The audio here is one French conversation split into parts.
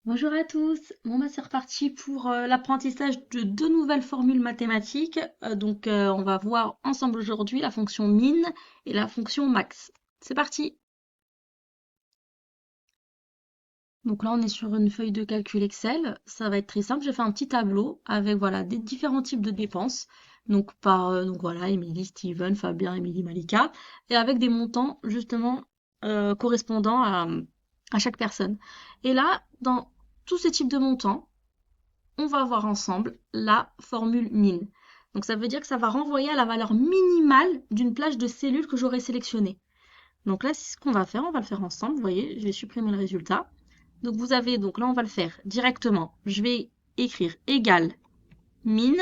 Bonjour à tous, bon bah c'est reparti pour l'apprentissage de deux nouvelles formules mathématiques. On va voir ensemble aujourd'hui la fonction min et la fonction max. C'est parti. Donc là on est sur une feuille de calcul Excel, ça va être très simple. J'ai fait un petit tableau avec voilà des différents types de dépenses. Donc voilà, Émilie, Steven, Fabien, Émilie, Malika, et avec des montants justement correspondant à chaque personne. Et là, dans tous ces types de montants, on va voir ensemble la formule min. Donc ça veut dire que ça va renvoyer à la valeur minimale d'une plage de cellules que j'aurais sélectionnée. Donc là, c'est ce qu'on va faire, on va le faire ensemble. Vous voyez, je vais supprimer le résultat. Donc vous avez, donc là, on va le faire directement. Je vais écrire égal min,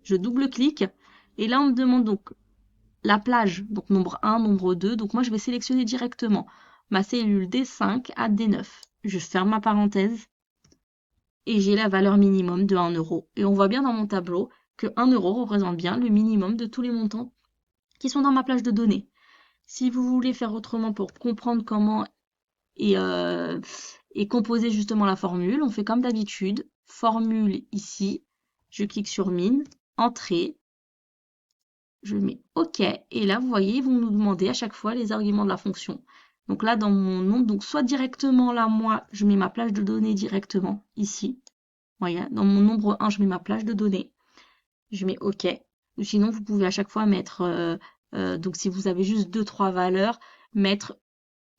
je double-clique, et là, on me demande donc la plage, donc nombre 1, nombre 2. Donc moi, je vais sélectionner directement ma cellule D5 à D9. Je ferme ma parenthèse et j'ai la valeur minimum de 1 euro. Et on voit bien dans mon tableau que 1 euro représente bien le minimum de tous les montants qui sont dans ma plage de données. Si vous voulez faire autrement pour comprendre comment est composer justement la formule, on fait comme d'habitude. Formule ici, je clique sur min, entrée, je mets OK. Et là, vous voyez, ils vont nous demander à chaque fois les arguments de la fonction. Donc là, dans mon nom, donc soit directement là, moi, je mets ma plage de données directement ici. Voyez, dans mon nombre 1, je mets ma plage de données. Je mets OK. Ou sinon, vous pouvez à chaque fois mettre, donc si vous avez juste deux, trois valeurs, mettre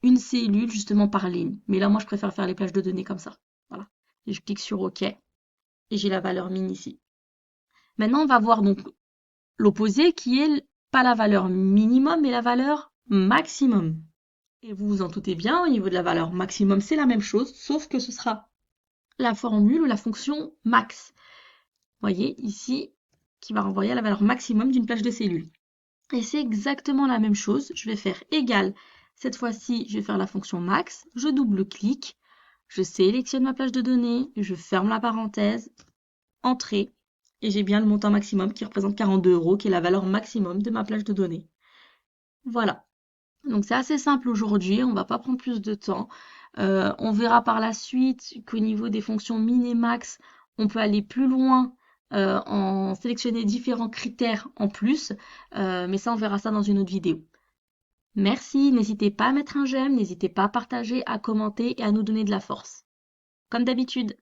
une cellule justement par ligne. Mais là, moi, je préfère faire les plages de données comme ça. Voilà. Et je clique sur OK et j'ai la valeur min ici. Maintenant, on va voir donc l'opposé qui est pas la valeur minimum, mais la valeur maximum. Et vous vous en doutez bien, au niveau de la valeur maximum, c'est la même chose, sauf que ce sera la formule ou la fonction max. Voyez ici, qui va renvoyer à la valeur maximum d'une plage de cellules. Et c'est exactement la même chose. Je vais faire égal. Cette fois-ci, je vais faire la fonction max. Je double-clique. Je sélectionne ma plage de données. Je ferme la parenthèse. Entrée. Et j'ai bien le montant maximum qui représente 42 euros, qui est la valeur maximum de ma plage de données. Voilà. Donc c'est assez simple aujourd'hui. On ne va pas prendre plus de temps. On verra par la suite qu'au niveau des fonctions min et max, on peut aller plus loin en sélectionner différents critères en plus. Mais ça, on verra ça dans une autre vidéo. Merci, n'hésitez pas à mettre un j'aime, n'hésitez pas à partager, à commenter et à nous donner de la force. Comme d'habitude.